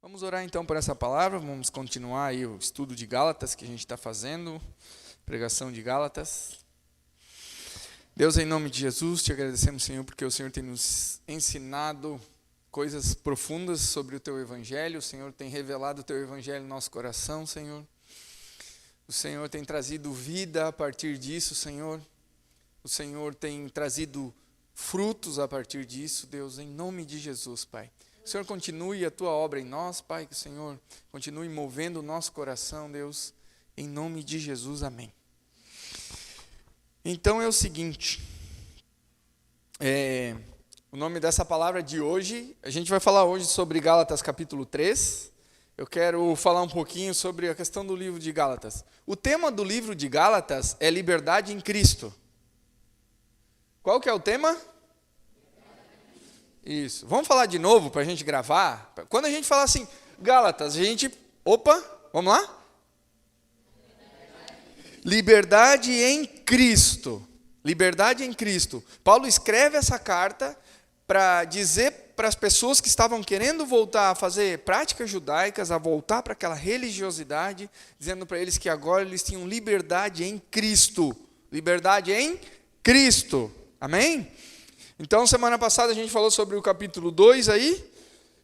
Vamos orar então por essa palavra, vamos continuar aí o estudo de Gálatas que a gente está fazendo, pregação de Gálatas. Deus, em nome de Jesus, te agradecemos, Senhor, porque o Senhor tem nos ensinado coisas profundas sobre o Teu Evangelho, o Senhor tem revelado o Teu Evangelho no nosso coração, Senhor. O Senhor tem trazido vida a partir disso, Senhor. O Senhor tem trazido frutos a partir disso, Deus, em nome de Jesus, Pai. O Senhor continue a Tua obra em nós, Pai, que o Senhor continue movendo o nosso coração, Deus, em nome de Jesus, amém. Então é o seguinte, o nome dessa palavra de hoje, a gente vai falar hoje sobre Gálatas capítulo 3, eu quero falar um pouquinho sobre a questão do livro de Gálatas. O tema do livro de Gálatas é liberdade em Cristo. Qual que é o tema? Isso. Vamos falar de novo para a gente gravar? Quando a gente fala assim, Gálatas, a gente... Opa, vamos lá? Liberdade em Cristo. Liberdade em Cristo. Paulo escreve essa carta para dizer para as pessoas que estavam querendo voltar a fazer práticas judaicas, a voltar para aquela religiosidade, dizendo para eles que agora eles tinham liberdade em Cristo. Liberdade em Cristo. Amém? Então, semana passada a gente falou sobre o capítulo 2 aí,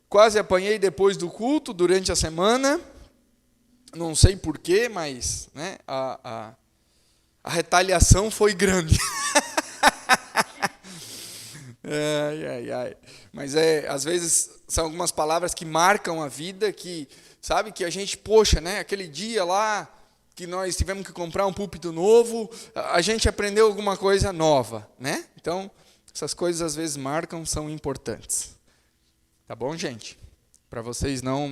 quase apanhei depois do culto, durante a semana, não sei porquê, mas né, a retaliação foi grande. Mas às vezes são algumas palavras que marcam a vida, que, sabe, que a gente, poxa, né, aquele dia lá, que nós tivemos que comprar um púlpito novo, a gente aprendeu alguma coisa nova, né? Então, essas coisas às vezes marcam, são importantes. Tá bom, gente? Para vocês não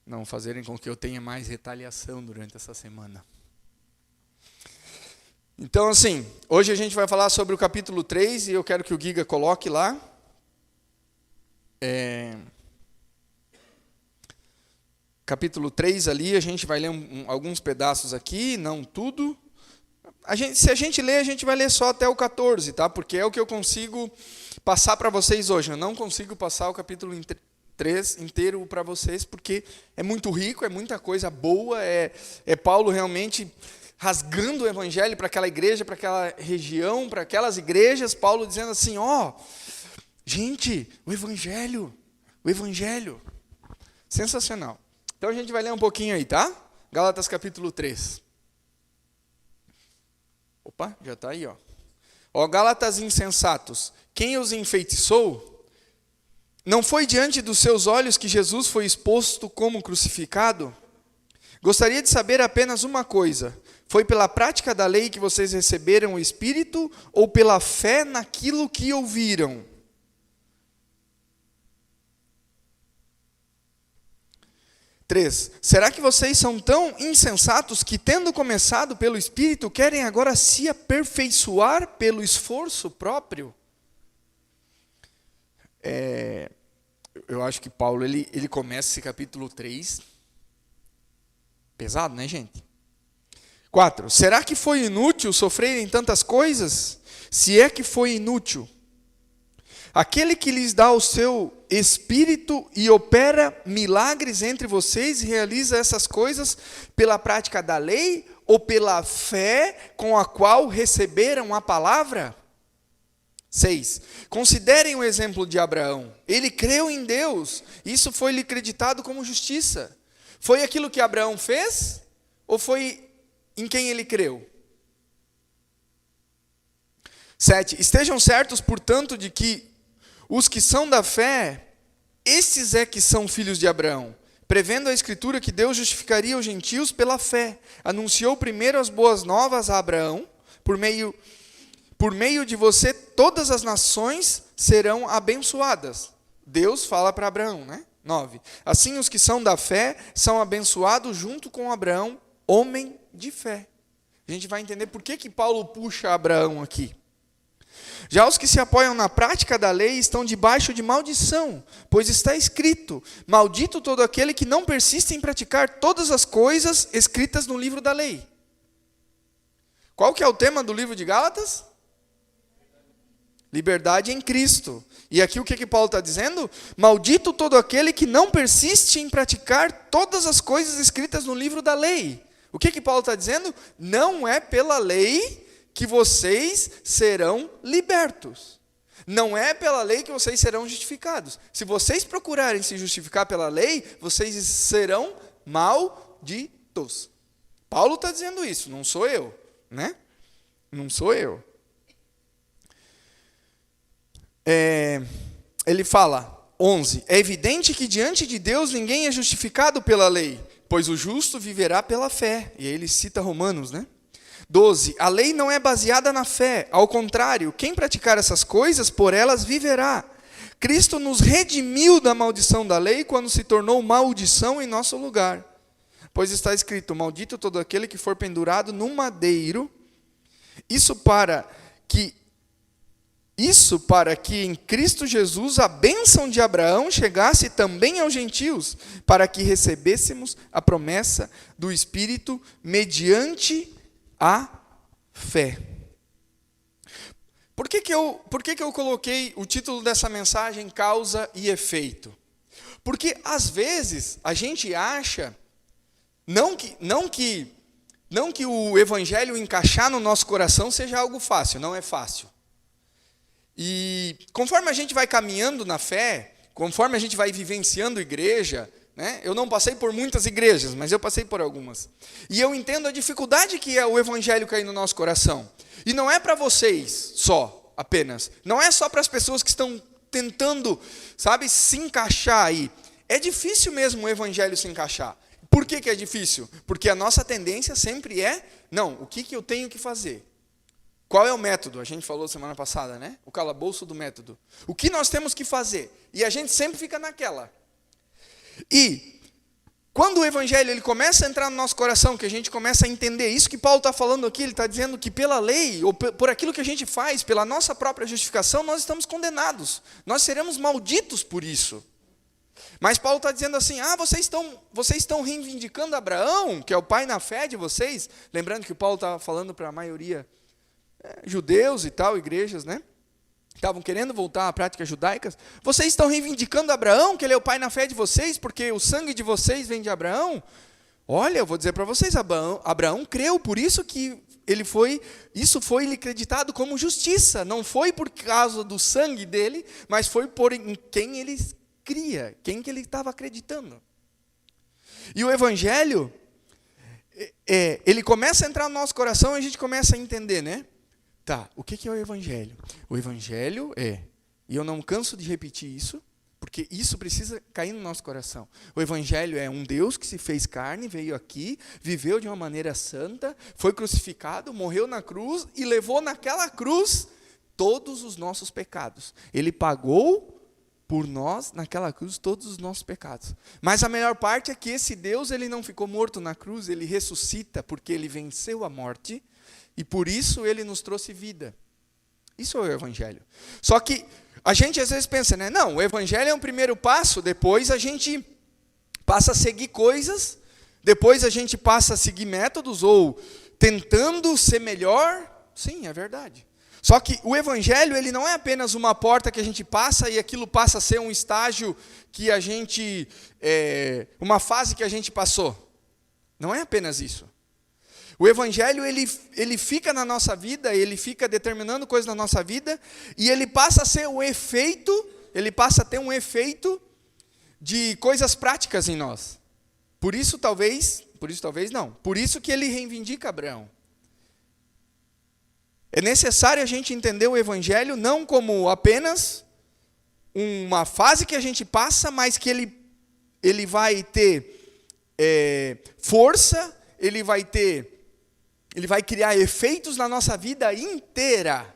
não fazerem com que eu tenha mais retaliação durante essa semana. Então, assim, hoje a gente vai falar sobre o capítulo 3 e eu quero que o Giga coloque lá. Capítulo 3 ali, a gente vai ler alguns pedaços aqui, não tudo. Se a gente ler, a gente vai ler só até o 14, tá? Porque é o que eu consigo passar para vocês hoje. Eu não consigo passar o capítulo 3 inteiro para vocês, porque é muito rico, é muita coisa boa, é Paulo realmente rasgando o evangelho para aquela igreja, para aquela região, para aquelas igrejas, Paulo dizendo assim, gente, o evangelho, sensacional. Então a gente vai ler um pouquinho aí, tá? Gálatas capítulo 3. Opa, já está aí, ó. Gálatas insensatos, quem os enfeitiçou? Não foi diante dos seus olhos que Jesus foi exposto como crucificado? Gostaria de saber apenas uma coisa, foi pela prática da lei que vocês receberam o Espírito ou pela fé naquilo que ouviram? Será que vocês são tão insensatos que, tendo começado pelo Espírito, querem agora se aperfeiçoar pelo esforço próprio? Eu acho que Paulo ele começa esse capítulo 3. Pesado, né, gente? 4. Será que foi inútil sofrerem tantas coisas? Se é que foi inútil. Aquele que lhes dá o seu Espírito e opera milagres entre vocês, realiza essas coisas pela prática da lei ou pela fé com a qual receberam a palavra? 6. Considerem o exemplo de Abraão. Ele creu em Deus, isso foi-lhe creditado como justiça. Foi aquilo que Abraão fez ou foi em quem ele creu? 7. Estejam certos, portanto, de que os que são da fé, estes é que são filhos de Abraão. Prevendo a Escritura que Deus justificaria os gentios pela fé, anunciou primeiro as boas novas a Abraão, por meio de você todas as nações serão abençoadas. Deus fala para Abraão, né? 9. Assim os que são da fé são abençoados junto com Abraão, homem de fé. A gente vai entender por que Paulo puxa Abraão aqui. Já os que se apoiam na prática da lei estão debaixo de maldição, pois está escrito, maldito todo aquele que não persiste em praticar todas as coisas escritas no livro da lei. Qual que é o tema do livro de Gálatas? Liberdade em Cristo. E aqui o que Paulo está dizendo? Maldito todo aquele que não persiste em praticar todas as coisas escritas no livro da lei. O que Paulo está dizendo? Não é pela lei que vocês serão libertos. Não é pela lei que vocês serão justificados. Se vocês procurarem se justificar pela lei, vocês serão malditos. Paulo está dizendo isso, não sou eu, né? Não sou eu. Ele fala, 11, é evidente que diante de Deus ninguém é justificado pela lei, pois o justo viverá pela fé. E aí ele cita Romanos, né? 12, a lei não é baseada na fé, ao contrário, quem praticar essas coisas, por elas viverá. Cristo nos redimiu da maldição da lei quando se tornou maldição em nosso lugar. Pois está escrito, maldito todo aquele que for pendurado no madeiro, isso para que em Cristo Jesus a bênção de Abraão chegasse também aos gentios, para que recebêssemos a promessa do Espírito mediante a fé. Por que eu coloquei o título dessa mensagem, causa e efeito? Porque às vezes a gente acha, não que o evangelho encaixar no nosso coração seja algo fácil, não é fácil. E conforme a gente vai caminhando na fé, conforme a gente vai vivenciando igreja, né? Eu não passei por muitas igrejas, mas eu passei por algumas. E eu entendo a dificuldade que é o evangelho cair no nosso coração. E não é para vocês só, apenas. Não é só para as pessoas que estão tentando, sabe, se encaixar aí. É difícil mesmo o evangelho se encaixar. Por que é difícil? Porque a nossa tendência sempre é, não, o que eu tenho que fazer? Qual é o método? A gente falou semana passada, né? O calabouço do método. O que nós temos que fazer? E a gente sempre fica naquela. E quando o evangelho ele começa a entrar no nosso coração, que a gente começa a entender isso que Paulo está falando aqui, ele está dizendo que pela lei, ou por aquilo que a gente faz, pela nossa própria justificação, nós estamos condenados. Nós seremos malditos por isso. Mas Paulo está dizendo assim, vocês estão reivindicando Abraão, que é o pai na fé de vocês. Lembrando que Paulo estava falando para a maioria judeus e tal, igrejas, né? Estavam querendo voltar à prática judaicas. Vocês estão reivindicando Abraão, que ele é o pai na fé de vocês, porque o sangue de vocês vem de Abraão. Olha, eu vou dizer para vocês, Abraão creu, por isso que isso foi lhe acreditado como justiça. Não foi por causa do sangue dele, mas foi por em quem ele cria, quem que ele estava acreditando. E o evangelho, ele começa a entrar no nosso coração e a gente começa a entender, né? Tá, o que é o evangelho? O evangelho e eu não canso de repetir isso, porque isso precisa cair no nosso coração. O evangelho é um Deus que se fez carne, veio aqui, viveu de uma maneira santa, foi crucificado, morreu na cruz e levou naquela cruz todos os nossos pecados. Ele pagou por nós, naquela cruz, todos os nossos pecados. Mas a melhor parte é que esse Deus, ele não ficou morto na cruz, ele ressuscita, porque ele venceu a morte, e por isso ele nos trouxe vida. Isso é o evangelho. Só que a gente às vezes pensa, né? Não, o evangelho é um primeiro passo, depois a gente passa a seguir coisas, depois a gente passa a seguir métodos, ou tentando ser melhor. Sim, é verdade. Só que o evangelho, ele não é apenas uma porta que a gente passa e aquilo passa a ser um estágio que a gente, uma fase que a gente passou. Não é apenas isso. O evangelho, ele fica na nossa vida, ele fica determinando coisas na nossa vida, e ele passa a ser o efeito, ele passa a ter um efeito de coisas práticas em nós. Por isso que ele reivindica Abraão. É necessário a gente entender o evangelho não como apenas uma fase que a gente passa, mas que ele vai ter força, ele vai criar efeitos na nossa vida inteira.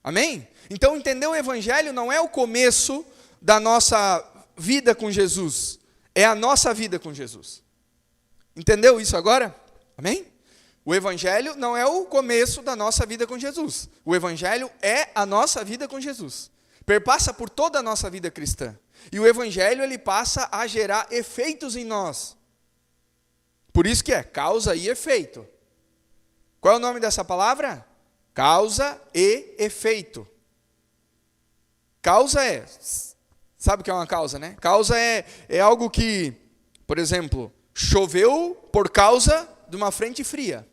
Amém? Então, entender o evangelho não é o começo da nossa vida com Jesus, é a nossa vida com Jesus. Entendeu isso agora? Amém? O evangelho não é o começo da nossa vida com Jesus. O evangelho é a nossa vida com Jesus. Perpassa por toda a nossa vida cristã. E o evangelho, ele passa a gerar efeitos em nós. Por isso que é causa e efeito. Qual é o nome dessa palavra? Causa e efeito. Causa sabe o que é uma causa, né? Causa é algo que, por exemplo, choveu por causa de uma frente fria.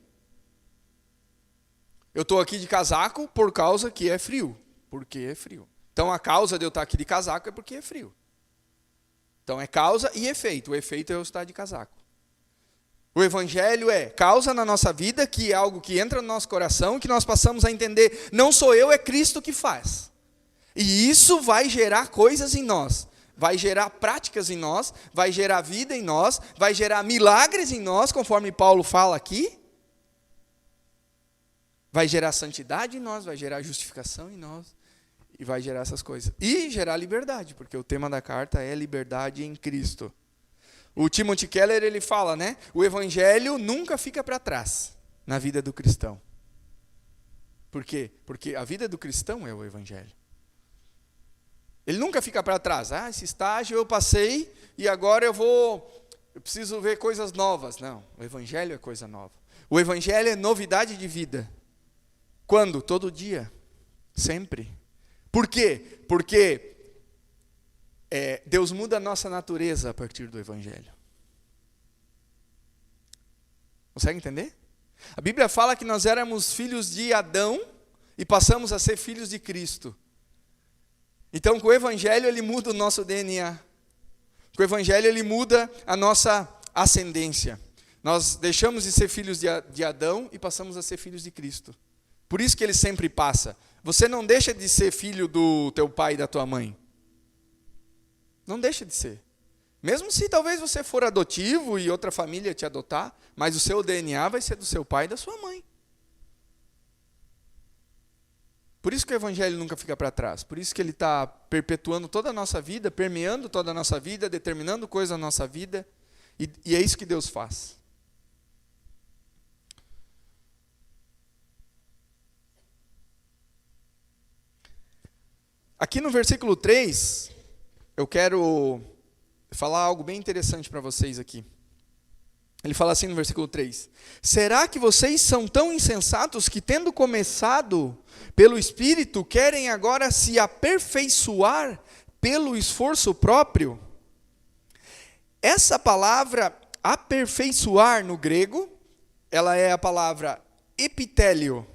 Eu estou aqui de casaco por causa que é frio. Porque é frio. Então a causa de eu estar aqui de casaco é porque é frio. Então é causa e efeito. O efeito é eu estar de casaco. O evangelho é causa na nossa vida, que é algo que entra no nosso coração, que nós passamos a entender, não sou eu, é Cristo que faz. E isso vai gerar coisas em nós, vai gerar práticas em nós, vai gerar vida em nós, vai gerar milagres em nós, conforme Paulo fala aqui. Vai gerar santidade em nós, vai gerar justificação em nós, e vai gerar essas coisas. E gerar liberdade, porque o tema da carta é liberdade em Cristo. O Timothy Keller, ele fala, né? O evangelho nunca fica para trás na vida do cristão. Por quê? Porque a vida do cristão é o evangelho. Ele nunca fica para trás. Esse estágio eu passei e agora eu preciso ver coisas novas. Não, o evangelho é coisa nova. O evangelho é novidade de vida. Quando? Todo dia. Sempre. Por quê? Porque Deus muda a nossa natureza a partir do evangelho. Consegue entender? A Bíblia fala que nós éramos filhos de Adão e passamos a ser filhos de Cristo. Então, com o evangelho, ele muda o nosso DNA. Com o evangelho, ele muda a nossa ascendência. Nós deixamos de ser filhos de Adão e passamos a ser filhos de Cristo. Por isso que ele sempre passa. Você não deixa de ser filho do teu pai e da tua mãe. Não deixa de ser. Mesmo se talvez você for adotivo e outra família te adotar, mas o seu DNA vai ser do seu pai e da sua mãe. Por isso que o evangelho nunca fica para trás. Por isso que ele está perpetuando toda a nossa vida, permeando toda a nossa vida, determinando coisas na nossa vida. E é isso que Deus faz. Aqui no versículo 3, eu quero falar algo bem interessante para vocês aqui. Ele fala assim no versículo 3: será que vocês são tão insensatos que, tendo começado pelo Espírito, querem agora se aperfeiçoar pelo esforço próprio? Essa palavra aperfeiçoar no grego, ela é a palavra epitélio,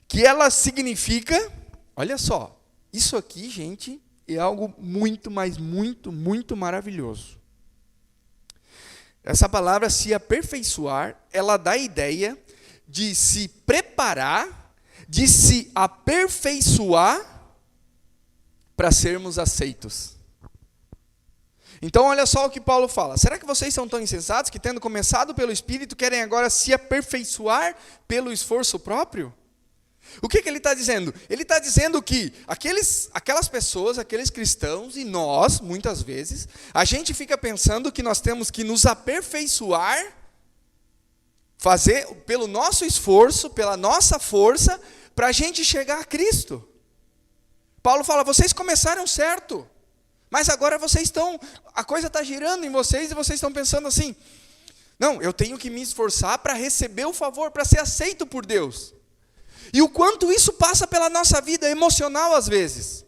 que ela significa, olha só, isso aqui, gente, é algo muito, mas muito, muito maravilhoso. Essa palavra se aperfeiçoar, ela dá a ideia de se preparar, de se aperfeiçoar para sermos aceitos. Então, olha só o que Paulo fala. Será que vocês são tão insensatos que, tendo começado pelo Espírito, querem agora se aperfeiçoar pelo esforço próprio? O que ele está dizendo? Ele está dizendo que aquelas pessoas, aqueles cristãos, e nós, muitas vezes, a gente fica pensando que nós temos que nos aperfeiçoar, fazer pelo nosso esforço, pela nossa força, para a gente chegar a Cristo. Paulo fala, vocês começaram certo, mas agora a coisa está girando em vocês e vocês estão pensando assim, não, eu tenho que me esforçar para receber o favor, para ser aceito por Deus. E o quanto isso passa pela nossa vida emocional às vezes.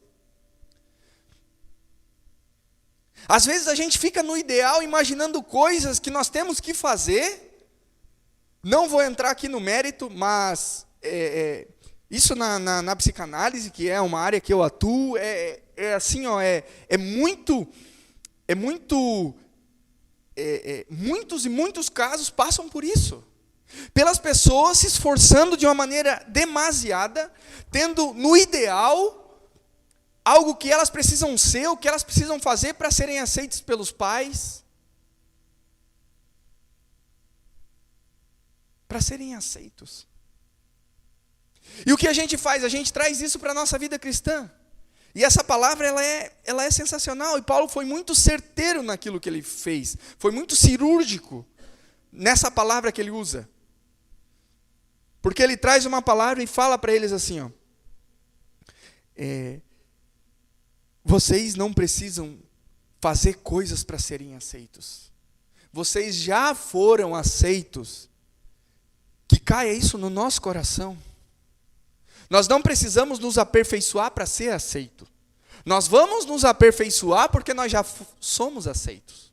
Às vezes a gente fica no ideal imaginando coisas que nós temos que fazer. Não vou entrar aqui no mérito, mas isso na psicanálise, que é uma área que eu atuo, muitos e muitos casos passam por isso. Pelas pessoas se esforçando de uma maneira demasiada, tendo no ideal algo que elas precisam ser, o que elas precisam fazer para serem aceitas pelos pais. Para serem aceitos. E o que a gente faz? A gente traz isso para a nossa vida cristã. E essa palavra ela é sensacional. E Paulo foi muito certeiro naquilo que ele fez. Foi muito cirúrgico nessa palavra que ele usa. Porque ele traz uma palavra e fala para eles assim, ó, vocês não precisam fazer coisas para serem aceitos. Vocês já foram aceitos. Que caia isso no nosso coração. Nós não precisamos nos aperfeiçoar para ser aceito. Nós vamos nos aperfeiçoar porque nós já somos aceitos.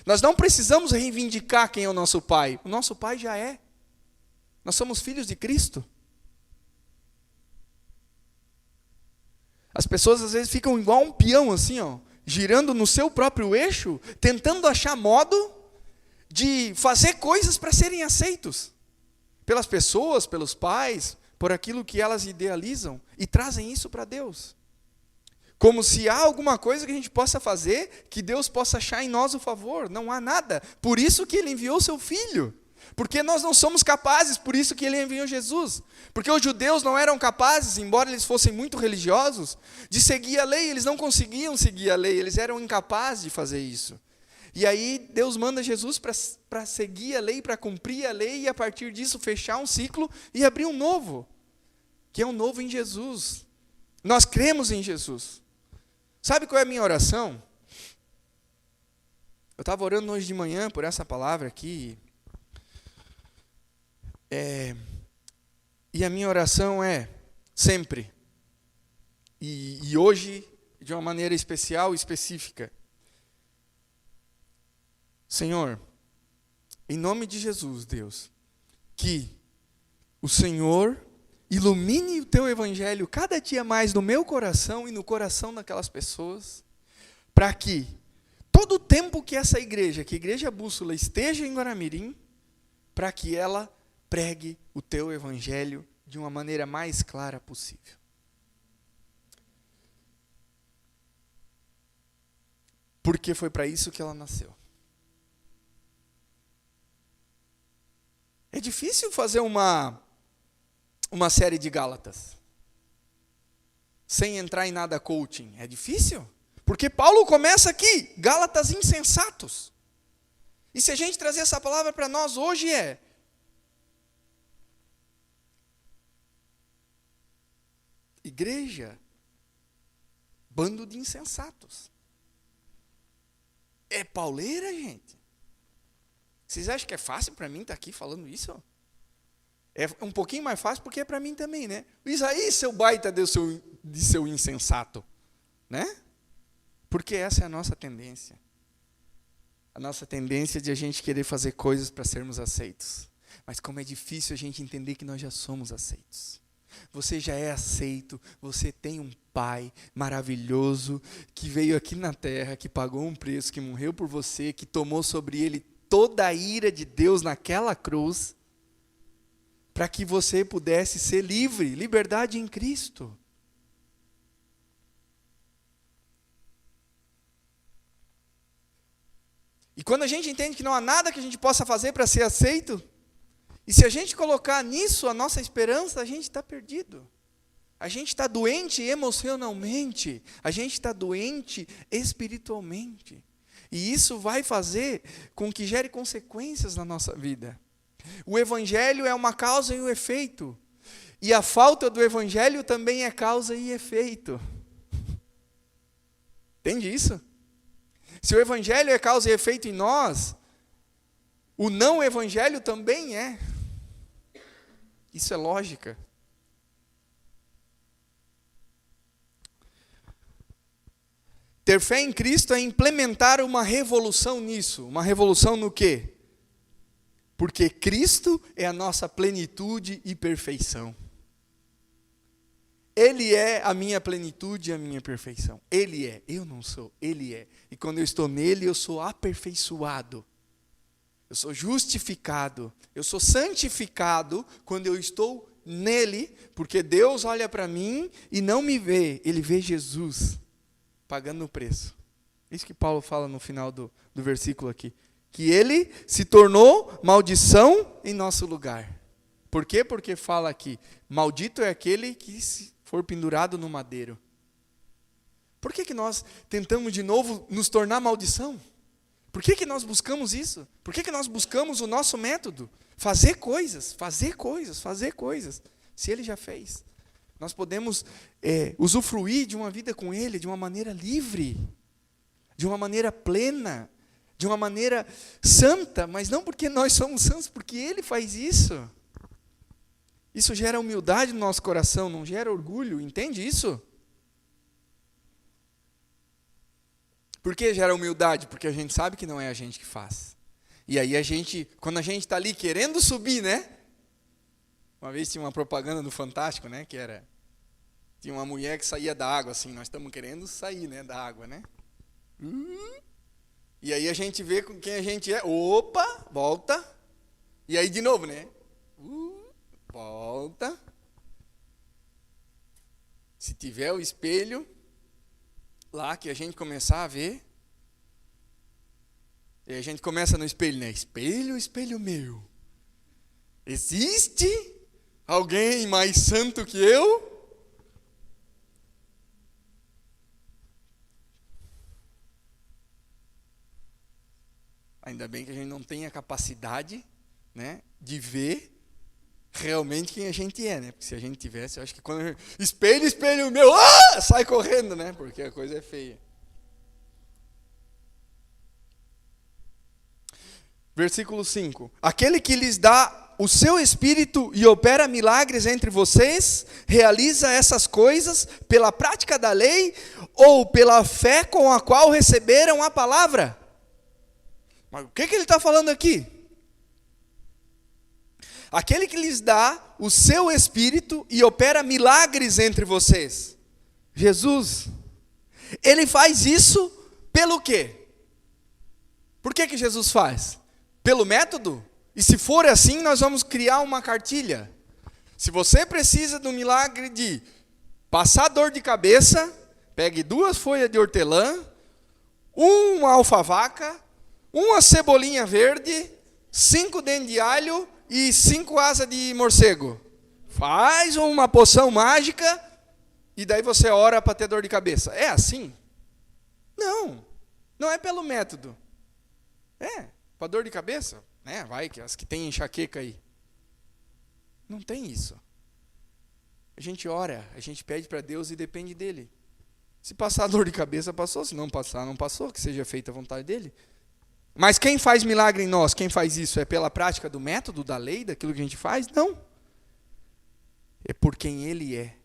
Nós não precisamos reivindicar quem é o nosso pai. O nosso pai já é. Nós somos filhos de Cristo. As pessoas às vezes ficam igual um peão assim, ó, girando no seu próprio eixo, tentando achar modo de fazer coisas para serem aceitos pelas pessoas, pelos pais, por aquilo que elas idealizam e trazem isso para Deus. Como se há alguma coisa que a gente possa fazer, que Deus possa achar em nós o favor. Não há nada. Por isso que Ele enviou seu Filho. Porque nós não somos capazes, por isso que Ele enviou Jesus. Porque os judeus não eram capazes, embora eles fossem muito religiosos, de seguir a lei. Eles não conseguiam seguir a lei, eles eram incapazes de fazer isso. E aí Deus manda Jesus para seguir a lei, para cumprir a lei, e a partir disso fechar um ciclo e abrir um novo. Que é um novo em Jesus. Nós cremos em Jesus. Sabe qual é a minha oração? Eu estava orando hoje de manhã por essa palavra aqui. E a minha oração é sempre. E hoje, de uma maneira especial e específica. Senhor, em nome de Jesus, Deus, que o Senhor ilumine o teu evangelho cada dia mais no meu coração e no coração daquelas pessoas, para que todo o tempo que essa igreja, que a Igreja Bússola esteja em Guaramirim, para que ela pregue o teu evangelho de uma maneira mais clara possível. Porque foi para isso que ela nasceu. É difícil fazer uma série de Gálatas sem entrar em nada coaching. É difícil. Porque Paulo começa aqui, Gálatas insensatos. E se a gente trazer essa palavra para nós hoje igreja, bando de insensatos. É pauleira, gente. Vocês acham que é fácil para mim estar aqui falando isso? É um pouquinho mais fácil porque é para mim também, né? Isaías, seu baita de seu insensato, né? Porque essa é a nossa tendência. A nossa tendência de a gente querer fazer coisas para sermos aceitos. Mas como é difícil a gente entender que nós já somos aceitos. Você já é aceito, você tem um Pai maravilhoso, que veio aqui na terra, que pagou um preço, que morreu por você, que tomou sobre ele toda a ira de Deus naquela cruz, para que você pudesse ser livre, liberdade em Cristo. E quando a gente entende que não há nada que a gente possa fazer para ser aceito, e se a gente colocar nisso a nossa esperança, a gente está perdido. A gente está doente emocionalmente, a gente está doente espiritualmente. E isso vai fazer com que gere consequências na nossa vida. O evangelho é uma causa e um efeito. E a falta do evangelho também é causa e efeito. Entende isso? Se o evangelho é causa e efeito em nós, o não evangelho também é. Isso é lógica. Ter fé em Cristo é implementar uma revolução nisso. Uma revolução no quê? Porque Cristo é a nossa plenitude e perfeição. Ele é a minha plenitude e a minha perfeição. Ele é, eu não sou, Ele é. E quando eu estou nele, eu sou aperfeiçoado. Eu sou justificado. Eu sou santificado quando eu estou nele, porque Deus olha para mim e não me vê. Ele vê Jesus pagando o preço. Isso que Paulo fala no final do versículo aqui. Que ele se tornou maldição em nosso lugar. Por quê? Porque fala aqui, maldito é aquele que for pendurado no madeiro. Por que nós tentamos de novo nos tornar maldição? Por que nós buscamos isso? Por que nós buscamos o nosso método? Fazer coisas. Se ele já fez. Nós podemos usufruir de uma vida com ele de uma maneira livre, de uma maneira plena, de uma maneira santa, mas não porque nós somos santos, porque ele faz isso. Isso gera humildade no nosso coração, não gera orgulho, entende isso? Por que gera humildade? Porque a gente sabe que não é a gente que faz. E aí quando a gente está ali querendo subir, né? Uma vez tinha uma propaganda no Fantástico, né? Tinha uma mulher que saía da água, assim, nós estamos querendo sair, né, da água, né? E aí a gente vê com quem a gente é. Opa, volta. E aí de novo, né? Volta. Se tiver o espelho lá que a gente começar a ver, e a gente começa no espelho, né? Espelho, espelho meu. Existe alguém mais santo que eu? Ainda bem que a gente não tem a capacidade, né, de ver realmente quem a gente é, né? Porque se a gente tivesse, eu acho que quando espelho, espelho meu, sai correndo, né? Porque a coisa é feia. Versículo 5. Aquele que lhes dá o seu Espírito e opera milagres entre vocês, realiza essas coisas pela prática da lei ou pela fé com a qual receberam a palavra? Mas o que ele está falando aqui? Aquele que lhes dá o seu Espírito e opera milagres entre vocês. Jesus. Ele faz isso pelo quê? Por que Jesus faz? Pelo método? E se for assim, nós vamos criar uma cartilha. Se você precisa do milagre de passar dor de cabeça, pegue 2 folhas de hortelã, uma alfavaca, uma cebolinha verde, 5 dentes de alho e 5 asas de morcego. Faz uma poção mágica e daí você ora para ter dor de cabeça. É assim? Não. Não é pelo método. Para dor de cabeça, né? Vai que as que têm enxaqueca aí. Não tem isso. A gente ora, a gente pede para Deus e depende dele. Se passar dor de cabeça, passou. Se não passar, não passou. Que seja feita a vontade dele. Mas quem faz milagre em nós, quem faz isso, é pela prática do método, da lei, daquilo que a gente faz? Não. É por quem ele é,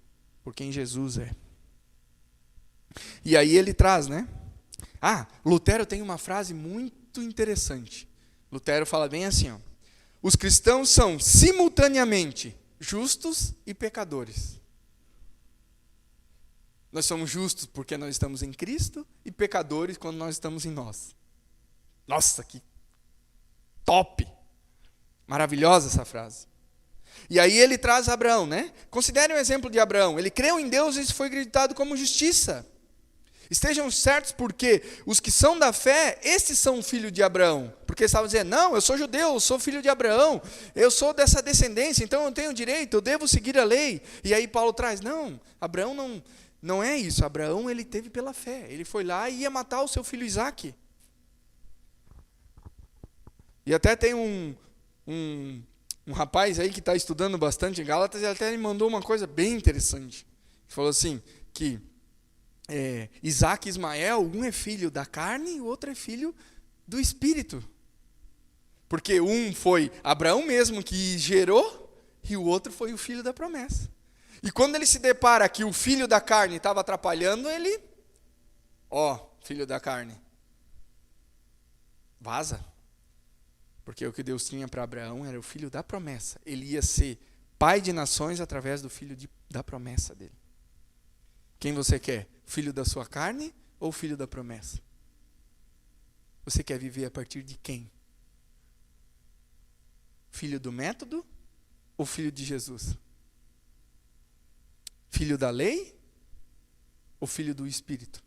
por quem Jesus é. E aí ele traz, né? Lutero tem uma frase muito interessante. Lutero fala bem assim, ó: os cristãos são simultaneamente justos e pecadores. Nós somos justos porque nós estamos em Cristo e pecadores quando nós estamos em nós. Nossa, que top! Maravilhosa essa frase. E aí ele traz Abraão, né? Considere o exemplo de Abraão. Ele creu em Deus e isso foi acreditado como justiça. Estejam certos porque os que são da fé, estes são filhos de Abraão. Porque eles estavam dizendo, não, eu sou judeu, eu sou filho de Abraão, eu sou dessa descendência, então eu tenho direito, eu devo seguir a lei. E aí Paulo traz, não, Abraão não é isso. Abraão, ele teve pela fé. Ele foi lá e ia matar o seu filho Isaque. E até tem um rapaz aí que está estudando bastante em Gálatas, e até me mandou uma coisa bem interessante. Ele falou assim, que Isaac e Ismael, um é filho da carne e o outro é filho do Espírito. Porque um foi Abraão mesmo que gerou, e o outro foi o filho da promessa. E quando ele se depara que o filho da carne estava atrapalhando, ele, filho da carne, vaza. Porque o que Deus tinha para Abraão era o filho da promessa. Ele ia ser pai de nações através do filho da promessa dele. Quem você quer? Filho da sua carne ou filho da promessa? Você quer viver a partir de quem? Filho do método ou filho de Jesus? Filho da lei ou filho do Espírito?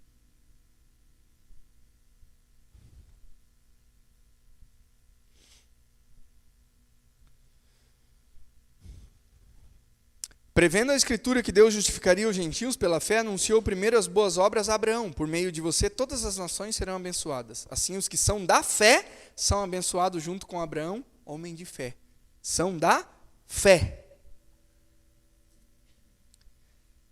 Prevendo a Escritura que Deus justificaria os gentios pela fé, anunciou primeiro as boas obras a Abraão. Por meio de você, todas as nações serão abençoadas. Assim, os que são da fé são abençoados junto com Abraão, homem de fé. São da fé.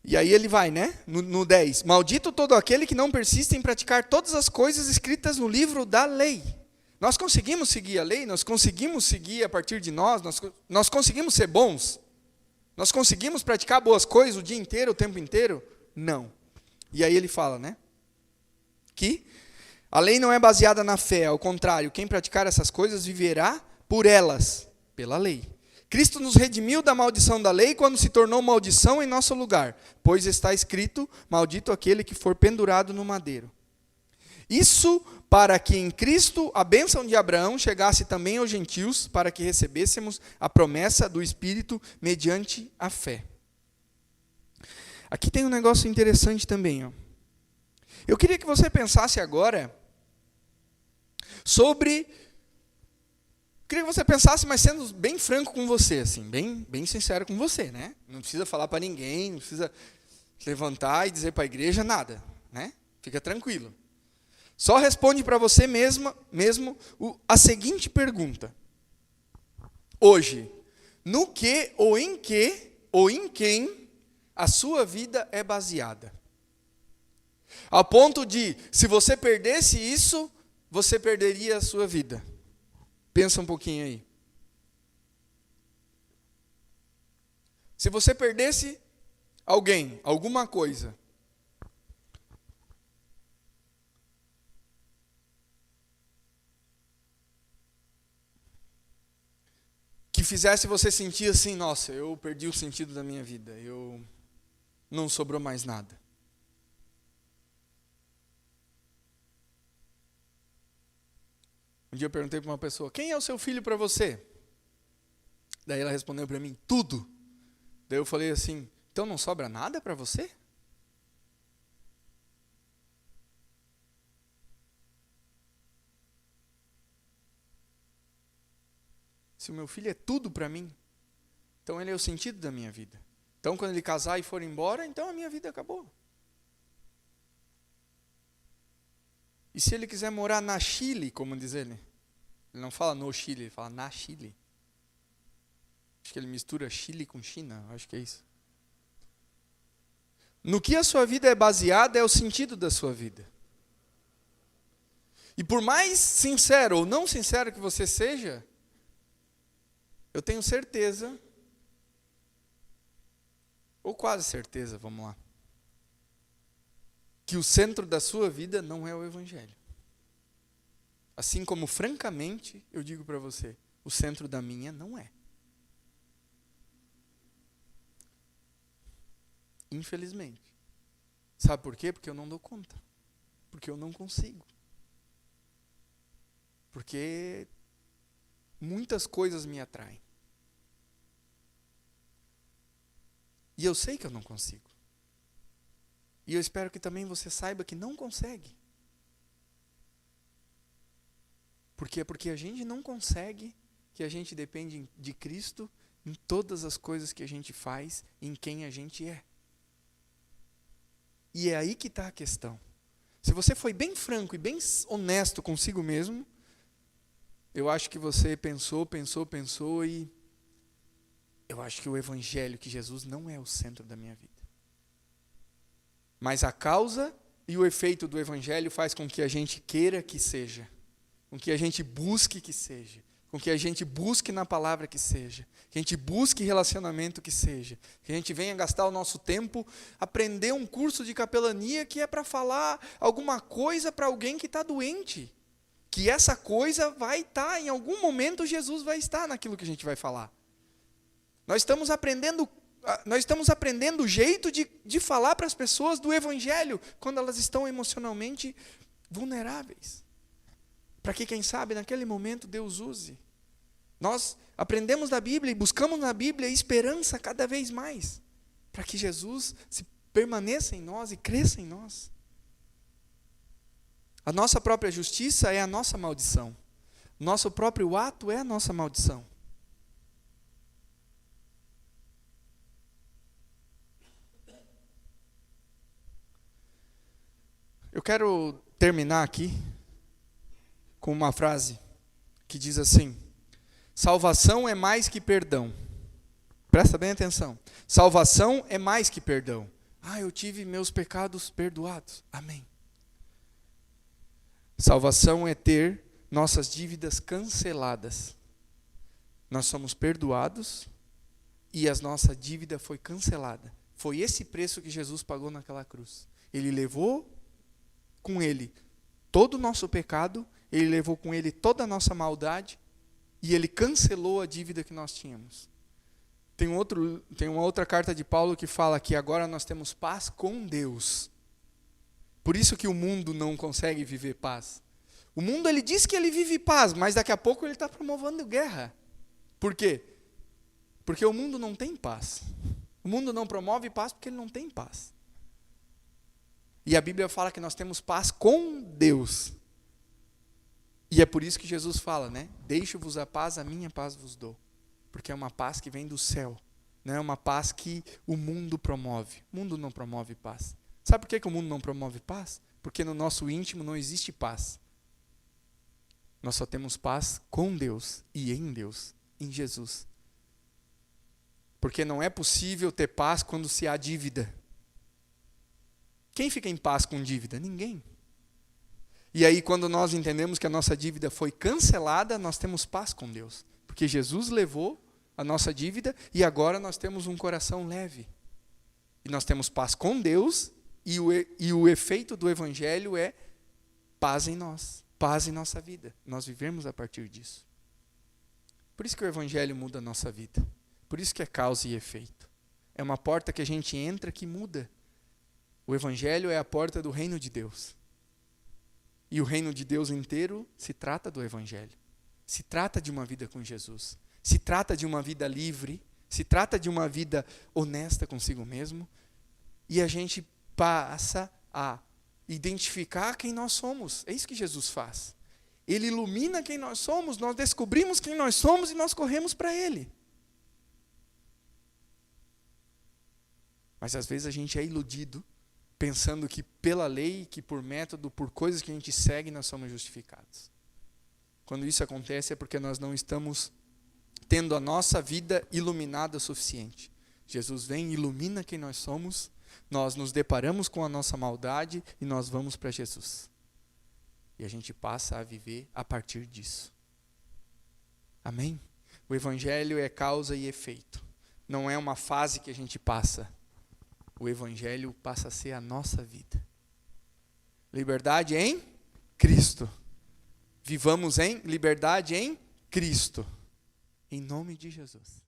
E aí ele vai, né? No 10. Maldito todo aquele que não persiste em praticar todas as coisas escritas no livro da lei. Nós conseguimos seguir a lei? Nós conseguimos seguir a partir de nós conseguimos ser bons? Nós conseguimos praticar boas coisas o dia inteiro, o tempo inteiro? Não. E aí ele fala, né? Que a lei não é baseada na fé, ao contrário, quem praticar essas coisas viverá por elas, pela lei. Cristo nos redimiu da maldição da lei quando se tornou maldição em nosso lugar, pois está escrito, maldito aquele que for pendurado no madeiro. Isso para que em Cristo a bênção de Abraão chegasse também aos gentios, para que recebêssemos a promessa do Espírito mediante a fé. Aqui tem um negócio interessante também. Eu queria que você pensasse agora sobre... Queria que você pensasse, mas sendo bem franco com você, assim, bem sincero com você, né? Não precisa falar para ninguém, não precisa levantar e dizer para a igreja nada, né? Fica tranquilo. Só responde para você mesmo a seguinte pergunta. Hoje, no que ou em quem a sua vida é baseada? Ao ponto de, se você perdesse isso, você perderia a sua vida. Pensa um pouquinho aí. Se você perdesse alguém, alguma coisa, que fizesse você sentir assim, nossa, eu perdi o sentido da minha vida, eu não sobrou mais nada. Um dia eu perguntei para uma pessoa, quem é o seu filho para você? Daí ela respondeu para mim, tudo. Daí eu falei assim, então não sobra nada para você? Se o meu filho é tudo para mim, então ele é o sentido da minha vida. Então quando ele casar e for embora, então a minha vida acabou. E se ele quiser morar na Chile, como diz ele? Ele não fala no Chile, ele fala na Chile. Acho que ele mistura Chile com China, acho que é isso. No que a sua vida é baseada é o sentido da sua vida. E por mais sincero ou não sincero que você seja, eu tenho certeza, ou quase certeza, vamos lá, que o centro da sua vida não é o Evangelho. Assim como, francamente, eu digo para você, o centro da minha não é. Infelizmente. Sabe por quê? Porque eu não dou conta. Porque eu não consigo. Porque muitas coisas me atraem. E eu sei que eu não consigo. E eu espero que também você saiba que não consegue. Porque é porque a gente não consegue que a gente depende de Cristo em todas as coisas que a gente faz, em quem a gente é. E é aí que está a questão. Se você foi bem franco e bem honesto consigo mesmo, eu acho que você pensou e eu acho que o Evangelho, que Jesus não é o centro da minha vida. Mas a causa e o efeito do Evangelho faz com que a gente queira que seja, com que a gente busque que seja, com que a gente busque na palavra que seja, que a gente busque relacionamento que seja, que a gente venha gastar o nosso tempo, aprender um curso de capelania que é para falar alguma coisa para alguém que está doente, que essa coisa vai estar, em algum momento Jesus vai estar naquilo que a gente vai falar. Nós estamos aprendendo o jeito de falar para as pessoas do Evangelho quando elas estão emocionalmente vulneráveis. Para que, quem sabe, naquele momento Deus use. Nós aprendemos da Bíblia e buscamos na Bíblia esperança cada vez mais, para que Jesus se permaneça em nós e cresça em nós. A nossa própria justiça é a nossa maldição. Nosso próprio ato é a nossa maldição. Eu quero terminar aqui com uma frase que diz assim: salvação é mais que perdão. Presta bem atenção. Salvação é mais que perdão. Eu tive meus pecados perdoados. Amém. Salvação é ter nossas dívidas canceladas. Nós somos perdoados e a nossa dívida foi cancelada. Foi esse preço que Jesus pagou naquela cruz. Ele levou com ele todo o nosso pecado, ele levou com ele toda a nossa maldade, e ele cancelou a dívida que nós tínhamos. Tem uma outra carta de Paulo que fala que agora nós temos paz com Deus. Por isso que o mundo não consegue viver paz. O mundo, ele diz que ele vive paz, mas daqui a pouco ele está promovendo guerra. Por quê? Porque o mundo não tem paz. O mundo não promove paz porque ele não tem paz. E a Bíblia fala que nós temos paz com Deus. E é por isso que Jesus fala, né? Deixo-vos a paz, a minha paz vos dou. Porque é uma paz que vem do céu. Não é uma paz que o mundo promove. O mundo não promove paz. Sabe por que o mundo não promove paz? Porque no nosso íntimo não existe paz. Nós só temos paz com Deus e em Deus, em Jesus. Porque não é possível ter paz quando se há dívida. Quem fica em paz com dívida? Ninguém. E aí, quando nós entendemos que a nossa dívida foi cancelada, nós temos paz com Deus. Porque Jesus levou a nossa dívida e agora nós temos um coração leve. E nós temos paz com Deus e o efeito do Evangelho é paz em nós. Paz em nossa vida. Nós vivemos a partir disso. Por isso que o Evangelho muda a nossa vida. Por isso que é causa e efeito. É uma porta que a gente entra que muda. O Evangelho é a porta do reino de Deus. E o reino de Deus inteiro se trata do Evangelho. Se trata de uma vida com Jesus. Se trata de uma vida livre. Se trata de uma vida honesta consigo mesmo. E a gente passa a identificar quem nós somos. É isso que Jesus faz. Ele ilumina quem nós somos, nós descobrimos quem nós somos e nós corremos para Ele. Mas às vezes a gente é iludido, pensando que pela lei, que por método, por coisas que a gente segue, nós somos justificados. Quando isso acontece é porque nós não estamos tendo a nossa vida iluminada o suficiente. Jesus vem e ilumina quem nós somos, nós nos deparamos com a nossa maldade e nós vamos para Jesus. E a gente passa a viver a partir disso. Amém? O Evangelho é causa e efeito. Não é uma fase que a gente passa. O Evangelho passa a ser a nossa vida. Liberdade em Cristo. Vivamos em liberdade em Cristo. Em nome de Jesus.